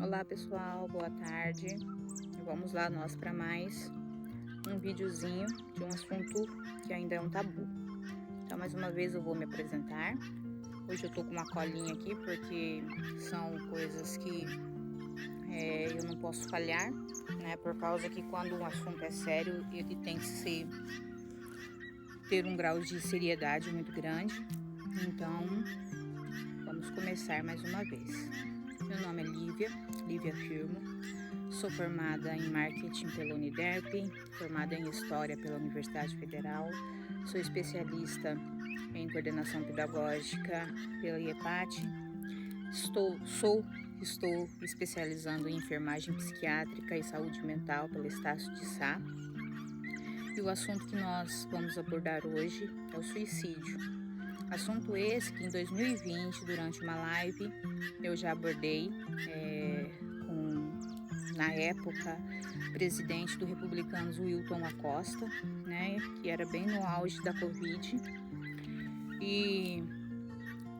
Olá pessoal, boa tarde. Vamos lá nós para mais um videozinho de um assunto que ainda é um tabu. Então mais uma vez eu vou me apresentar. Hoje eu tô com uma colinha aqui porque são coisas que eu não posso falhar, né? Por causa que quando um assunto é sério, ele tem que ter um grau de seriedade muito grande. Então vamos começar mais uma vez. Meu nome é Lívia Firmo, sou formada em Marketing pela Uniderp, formada em História pela Universidade Federal, sou especialista em Coordenação Pedagógica pela IEPAT, estou especializando em Enfermagem Psiquiátrica e Saúde Mental pela Estácio de Sá, e o assunto que nós vamos abordar hoje é o suicídio. Assunto esse que em 2020, durante uma live, eu já abordei com, na época, presidente do Republicanos, Wilton Acosta, né, que era bem no auge da Covid. E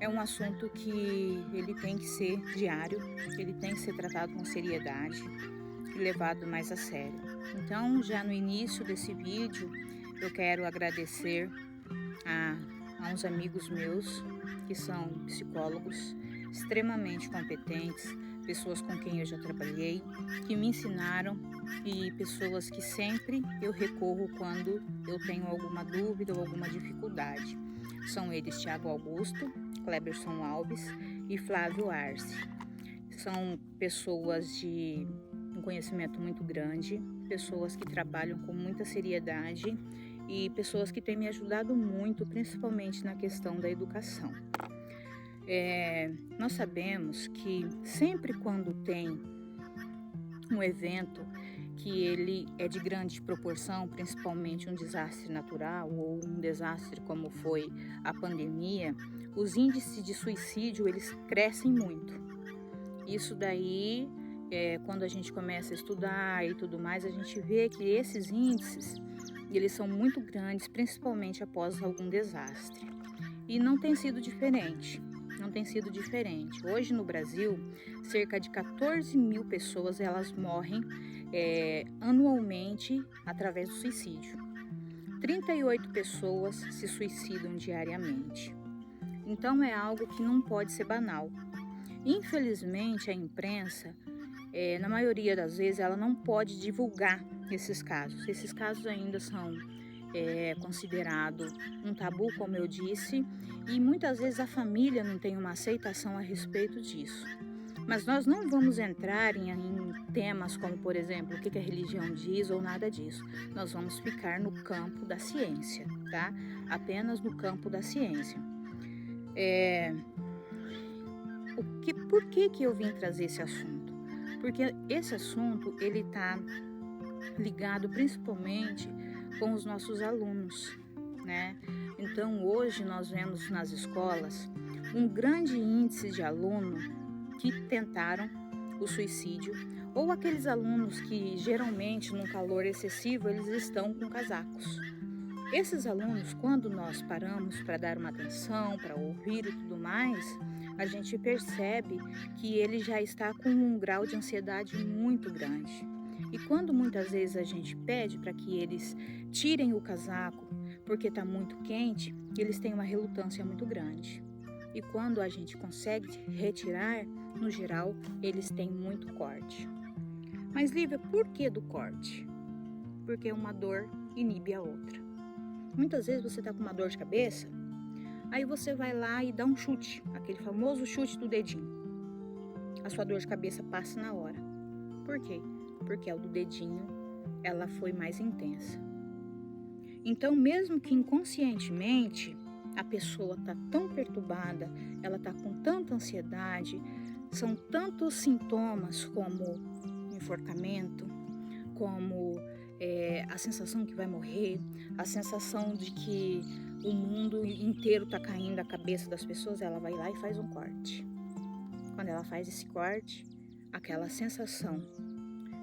é um assunto que ele tem que ser diário, ele tem que ser tratado com seriedade e levado mais a sério. Então, já no início desse vídeo, eu quero agradecer a uns amigos meus que são psicólogos extremamente competentes, pessoas com quem eu já trabalhei, que me ensinaram e pessoas que sempre eu recorro quando eu tenho alguma dúvida ou alguma dificuldade. São eles Tiago Augusto, Cleberson Alves e Flávio Arce. São pessoas de um conhecimento muito grande, pessoas que trabalham com muita seriedade e pessoas que têm me ajudado muito, principalmente na questão da educação. Nós sabemos que sempre quando tem um evento que ele é de grande proporção, principalmente um desastre natural ou um desastre como foi a pandemia, os índices de suicídio eles crescem muito. Isso daí, quando a gente começa a estudar e tudo mais, a gente vê que esses índices eles são muito grandes, principalmente após algum desastre. E não tem sido diferente. Hoje no Brasil, cerca de 14 mil pessoas elas morrem anualmente através do suicídio. 38 pessoas se suicidam diariamente. Então é algo que não pode ser banal. Infelizmente, a imprensa, na maioria das vezes, ela não pode divulgar esses casos. Esses casos ainda são considerados um tabu, como eu disse, e muitas vezes a família não tem uma aceitação a respeito disso. Mas nós não vamos entrar em temas como, por exemplo, o que a religião diz ou nada disso. Nós vamos ficar no campo da ciência, tá? Apenas no campo da ciência. Por que eu vim trazer esse assunto? Porque esse assunto, ele está ligado principalmente com os nossos alunos, né? Então, hoje nós vemos nas escolas um grande índice de aluno que tentaram o suicídio, ou aqueles alunos que geralmente, num calor excessivo, eles estão com casacos. Esses alunos, quando nós paramos para dar uma atenção, para ouvir e tudo mais, a gente percebe que ele já está com um grau de ansiedade muito grande. E quando muitas vezes a gente pede para que eles tirem o casaco porque está muito quente, eles têm uma relutância muito grande. E quando a gente consegue retirar, no geral, eles têm muito corte. Mas Lívia, por que do corte? Porque uma dor inibe a outra. Muitas vezes você está com uma dor de cabeça, aí você vai lá e dá um chute, aquele famoso chute do dedinho. A sua dor de cabeça passa na hora. Por quê? Porque a do dedinho, ela foi mais intensa. Então, mesmo que inconscientemente, a pessoa está tão perturbada, ela está com tanta ansiedade, são tantos sintomas como enforcamento, como a sensação que vai morrer, a sensação de que o mundo inteiro está caindo da cabeça das pessoas, ela vai lá e faz um corte. Quando ela faz esse corte, aquela sensação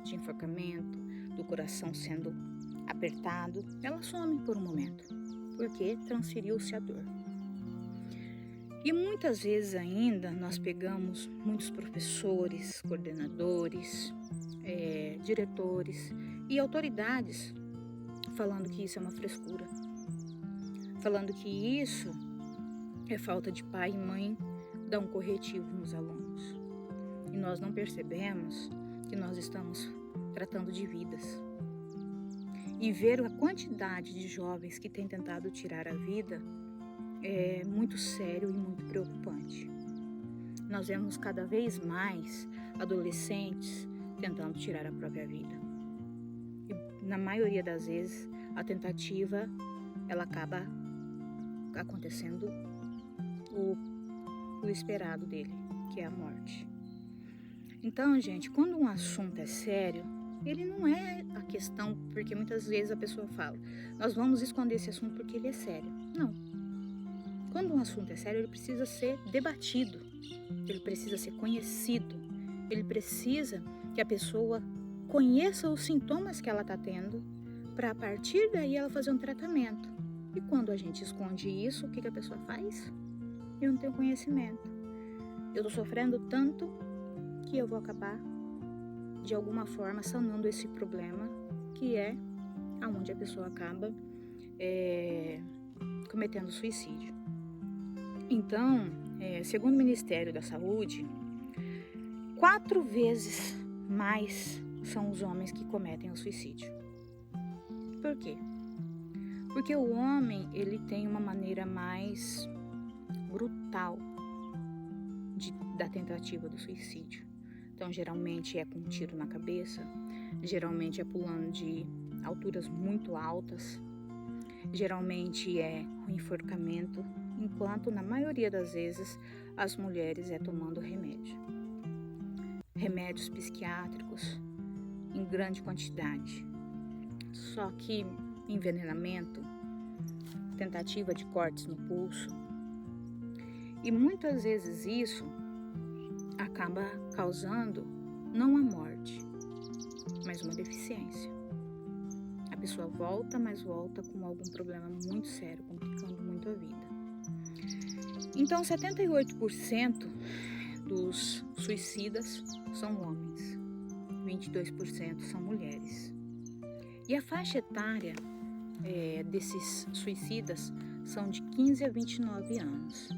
de enforcamento, do coração sendo apertado, ela some por um momento, porque transferiu-se a dor. E muitas vezes ainda nós pegamos muitos professores, coordenadores, diretores e autoridades falando que isso é uma frescura, falando que isso é falta de pai e mãe dar um corretivo nos alunos. E nós não percebemos que nós estamos tratando de vidas. E ver a quantidade de jovens que têm tentado tirar a vida é muito sério e muito preocupante. Nós vemos cada vez mais adolescentes tentando tirar a própria vida. E, na maioria das vezes, a tentativa ela acaba acontecendo o esperado dele, que é a morte. Então, gente, quando um assunto é sério, ele não é a questão, porque muitas vezes a pessoa fala, nós vamos esconder esse assunto porque ele é sério. Não. Quando um assunto é sério, ele precisa ser debatido, ele precisa ser conhecido, ele precisa que a pessoa conheça os sintomas que ela está tendo, para a partir daí ela fazer um tratamento. E quando a gente esconde isso, o que a pessoa faz? Eu não tenho conhecimento. Eu estou sofrendo tanto que eu vou acabar, de alguma forma, sanando esse problema, que é aonde a pessoa acaba cometendo suicídio. Então, segundo o Ministério da Saúde, 4 vezes mais são os homens que cometem o suicídio. Por quê? Porque o homem, ele tem uma maneira mais brutal da tentativa do suicídio. Então, geralmente é com um tiro na cabeça, geralmente é pulando de alturas muito altas, geralmente é um enforcamento, enquanto na maioria das vezes as mulheres é tomando remédios psiquiátricos em grande quantidade. Só que envenenamento, tentativa de cortes no pulso, e muitas vezes isso acaba causando não a morte, mas uma deficiência. A pessoa volta, mas volta com algum problema muito sério, complicando muito a vida. Então, 78% dos suicidas são homens, 22% são mulheres. E a faixa etária desses suicidas são de 15 a 29 anos.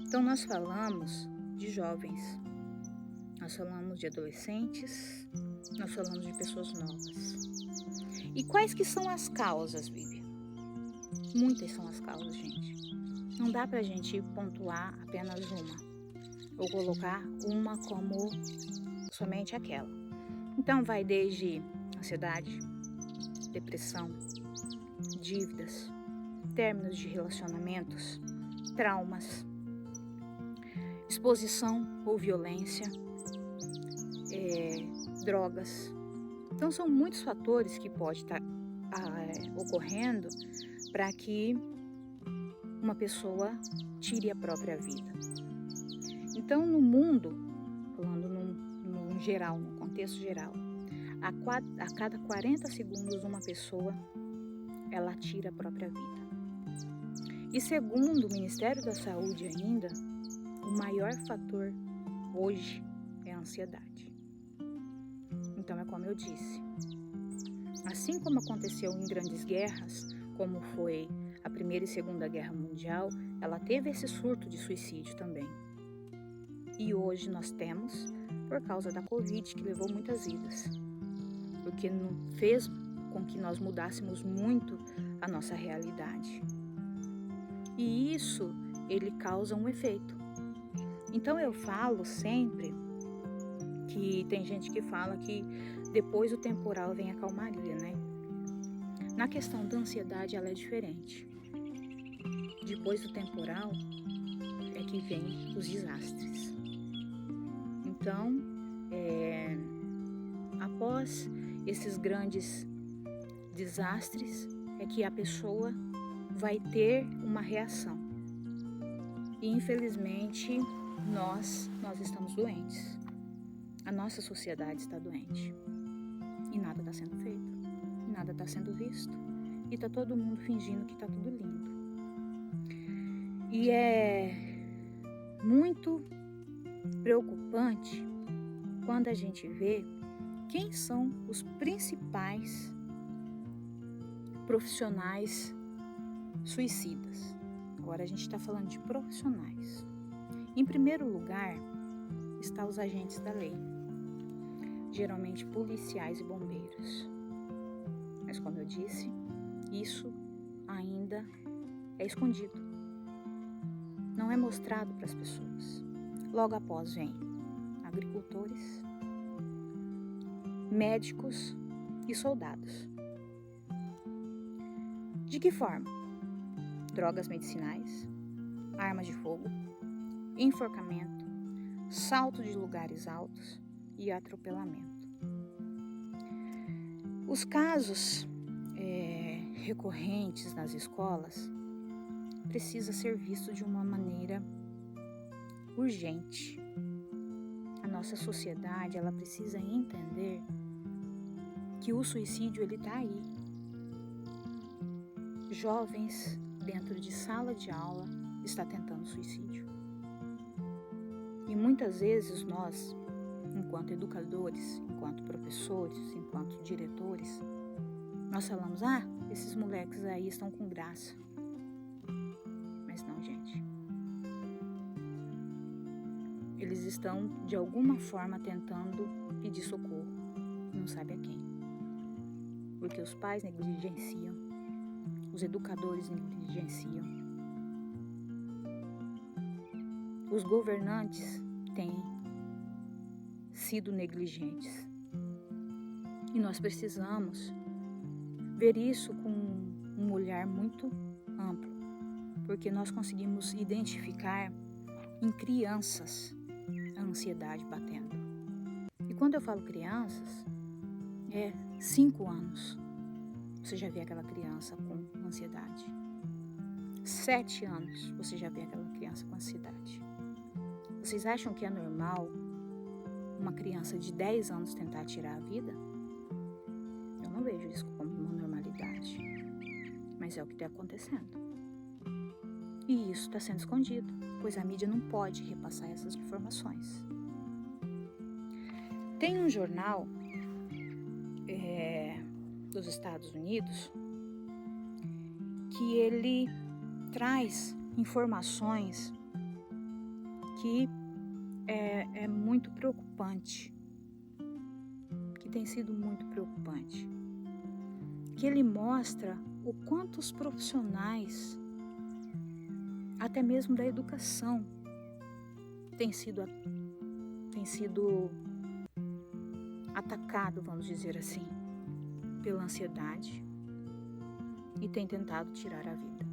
Então, nós falamos de jovens, nós falamos de adolescentes, nós falamos de pessoas novas. E quais que são as causas, Vivian? Muitas são as causas, gente. Não dá pra gente pontuar apenas uma, ou colocar uma como somente aquela. Então, vai desde ansiedade, depressão, dívidas, términos de relacionamentos, traumas, exposição ou violência, drogas. Então, são muitos fatores que podem estar ocorrendo para que uma pessoa tire a própria vida. Então, no mundo, falando num geral, num contexto geral, a cada 40 segundos uma pessoa, ela tira a própria vida. E segundo o Ministério da Saúde ainda, o maior fator hoje é a ansiedade. Então é como eu disse, assim como aconteceu em grandes guerras, como foi a Primeira e Segunda Guerra Mundial, ela teve esse surto de suicídio também. E hoje nós temos por causa da Covid, que levou muitas vidas, porque fez com que nós mudássemos muito a nossa realidade. E isso, ele causa um efeito. Então eu falo sempre que tem gente que fala que depois do temporal vem a calmaria, né? Na questão da ansiedade, ela é diferente. Depois do temporal é que vem os desastres. Então, após esses grandes desastres, é que a pessoa vai ter uma reação. E infelizmente, nós estamos doentes. A nossa sociedade está doente. E nada está sendo feito. Nada está sendo visto. E está todo mundo fingindo que está tudo lindo. E muito preocupante quando a gente vê quem são os principais profissionais suicidas. Agora a gente está falando de profissionais. Em primeiro lugar, estão os agentes da lei, geralmente policiais e bombeiros. Mas como eu disse, isso ainda é escondido. Não é mostrado para as pessoas. Logo após vem agricultores, médicos e soldados. De que forma? Drogas medicinais, armas de fogo, enforcamento, salto de lugares altos e atropelamento. Os casos recorrentes nas escolas precisa ser visto de uma maneira urgente. A nossa sociedade, ela precisa entender que o suicídio, ele está aí. Jovens dentro de sala de aula está tentando suicídio. E muitas vezes nós, enquanto educadores, enquanto professores, enquanto diretores, nós falamos, esses moleques aí estão com graça. Mas não, gente. Eles estão, de alguma forma, tentando pedir socorro. Não sabe a quem. Porque os pais negligenciam, os educadores negligenciam, os governantes têm sido negligentes. E nós precisamos ver isso com um olhar muito amplo, porque nós conseguimos identificar em crianças a ansiedade batendo. E quando eu falo crianças, 5 anos. Você já vê aquela criança com ansiedade. 7 anos, você já vê aquela criança com ansiedade. Vocês acham que é normal uma criança de 10 anos tentar tirar a vida? Eu não vejo isso como uma normalidade. Mas é o que está acontecendo. E isso está sendo escondido, pois a mídia não pode repassar essas informações. Tem um jornal dos Estados Unidos que ele traz informações que é muito preocupante, que tem sido muito preocupante, que ele mostra o quanto os profissionais, até mesmo da educação, tem sido atacado, vamos dizer assim, pela ansiedade e tem tentado tirar a vida.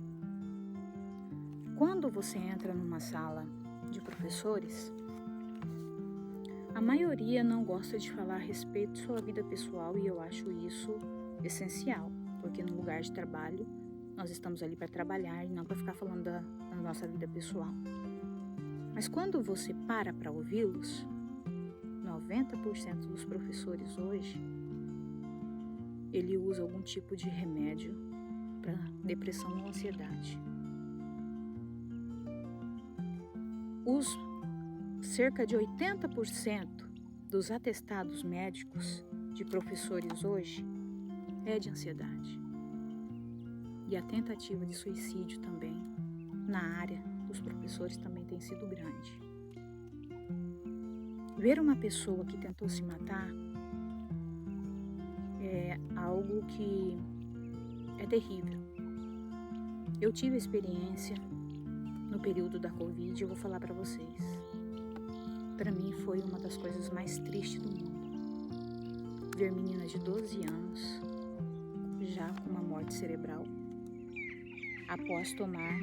Quando você entra numa sala de professores, a maioria não gosta de falar a respeito de sua vida pessoal e eu acho isso essencial, porque no lugar de trabalho nós estamos ali para trabalhar e não para ficar falando da nossa vida pessoal. Mas quando você para ouvi-los, 90% dos professores hoje, ele usa algum tipo de remédio para depressão ou ansiedade. Os cerca de 80% dos atestados médicos de professores hoje é de ansiedade. E a tentativa de suicídio também na área dos professores também tem sido grande. Ver uma pessoa que tentou se matar é algo que é terrível. Eu tive experiência no período da Covid e eu vou falar para vocês. Para mim foi uma das coisas mais tristes do mundo. Ver meninas de 12 anos já com uma morte cerebral após tomar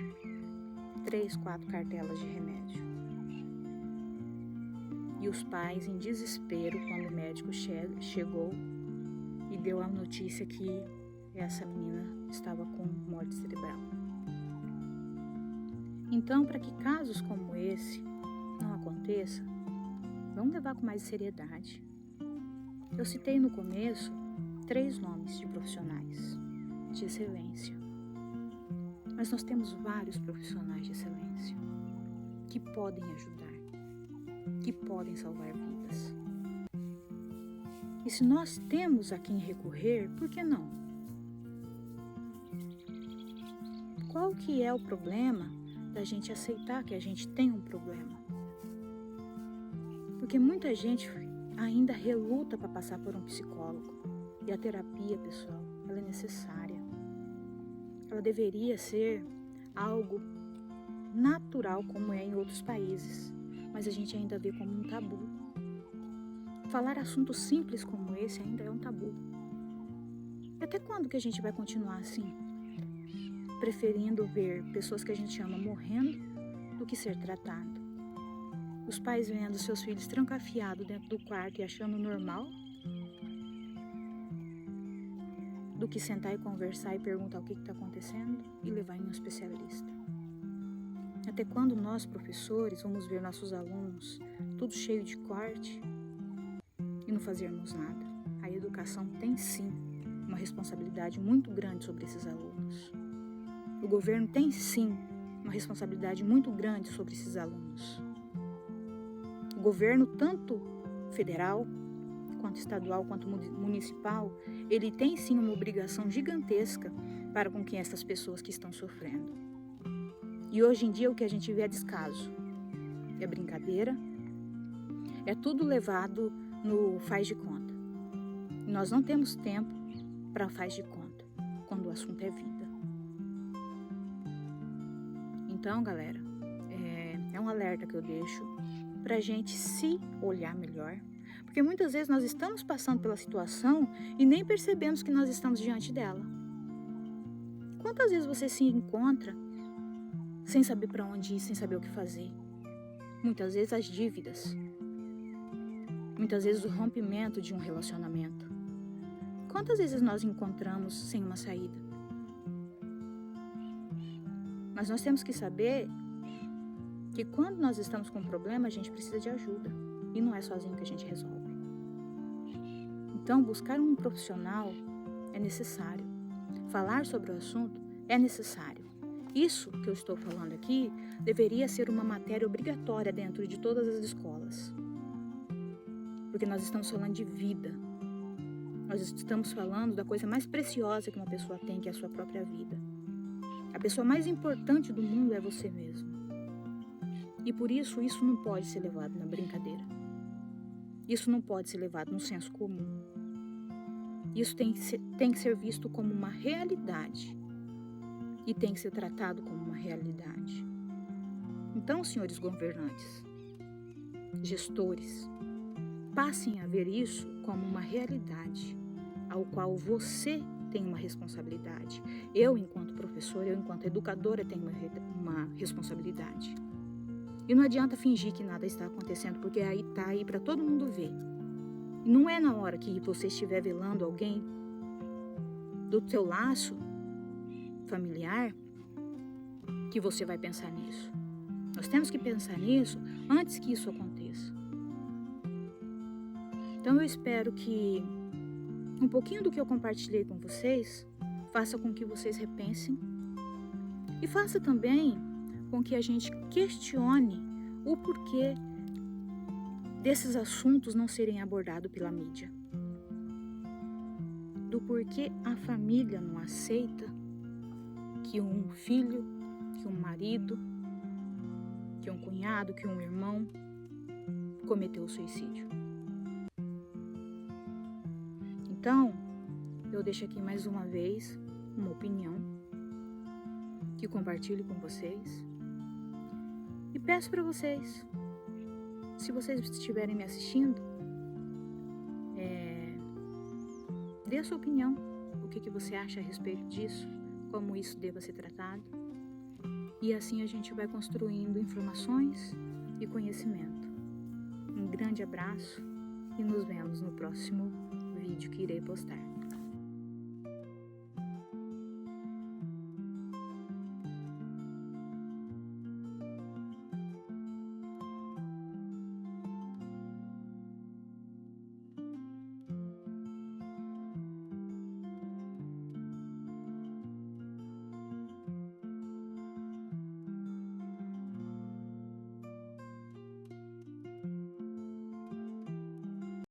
3, 4 cartelas de remédio. E os pais em desespero quando o médico chegou e deu a notícia que essa menina estava com morte cerebral. Então, para que casos como esse não aconteça, vamos levar com mais seriedade. Eu citei no começo 3 nomes de profissionais de excelência. Mas nós temos vários profissionais de excelência que que podem ajudar, que podem salvar vidas. E se nós temos a quem recorrer, por que não? Qual que é o problema da gente aceitar que a gente tem um problema? Porque muita gente ainda reluta para passar por um psicólogo. E a terapia, pessoal, ela é necessária. Ela deveria ser algo natural como é em outros países, mas a gente ainda vê como um tabu. Falar assuntos simples como esse ainda é um tabu. E até quando que a gente vai continuar assim? Preferindo ver pessoas que a gente ama morrendo do que ser tratado. Os pais vendo seus filhos trancafiados dentro do quarto e achando normal, do que sentar e conversar e perguntar o que está acontecendo e levar em um especialista. Até quando nós, professores, vamos ver nossos alunos tudo cheio de corte e não fazermos nada? A educação tem sim uma responsabilidade muito grande sobre esses alunos. O governo tem sim uma responsabilidade muito grande sobre esses alunos. O governo, tanto federal, quanto estadual, quanto municipal, ele tem sim uma obrigação gigantesca para com quem essas pessoas que estão sofrendo. E hoje em dia o que a gente vê é descaso, é brincadeira, é tudo levado no faz de conta. E nós não temos tempo para faz de conta, quando o assunto é vida. Então, galera, é um alerta que eu deixo para a gente se olhar melhor, porque muitas vezes nós estamos passando pela situação e nem percebemos que nós estamos diante dela. Quantas vezes você se encontra sem saber para onde ir, sem saber o que fazer? Muitas vezes as dívidas, muitas vezes o rompimento de um relacionamento. Quantas vezes nós encontramos sem uma saída? Mas nós temos que saber que quando nós estamos com um problema, a gente precisa de ajuda. E não é sozinho que a gente resolve. Então, buscar um profissional é necessário. Falar sobre o assunto é necessário. Isso que eu estou falando aqui deveria ser uma matéria obrigatória dentro de todas as escolas. Porque nós estamos falando de vida. Nós estamos falando da coisa mais preciosa que uma pessoa tem, que é a sua própria vida. A pessoa mais importante do mundo é você mesmo. E por isso não pode ser levado na brincadeira. Isso não pode ser levado no senso comum. Isso tem que ser visto como uma realidade. E tem que ser tratado como uma realidade. Então, senhores governantes, gestores, passem a ver isso como uma realidade, ao qual você tem uma responsabilidade. Eu, enquanto professora, eu, enquanto educadora, tenho uma responsabilidade. E não adianta fingir que nada está acontecendo, porque aí está aí para todo mundo ver. E não é na hora que você estiver velando alguém do seu laço familiar que você vai pensar nisso. Nós temos que pensar nisso antes que isso aconteça. Então eu espero que um pouquinho do que eu compartilhei com vocês faça com que vocês repensem e faça também com que a gente questione o porquê desses assuntos não serem abordados pela mídia. Do porquê a família não aceita que um filho, que um marido, que um cunhado, que um irmão cometeu suicídio. Então, eu deixo aqui mais uma vez uma opinião que compartilho com vocês e peço para vocês, se vocês estiverem me assistindo, dê a sua opinião, o que você acha a respeito disso, como isso deva ser tratado, e assim a gente vai construindo informações e conhecimento. Um grande abraço e nos vemos no próximo vídeo que irei postar.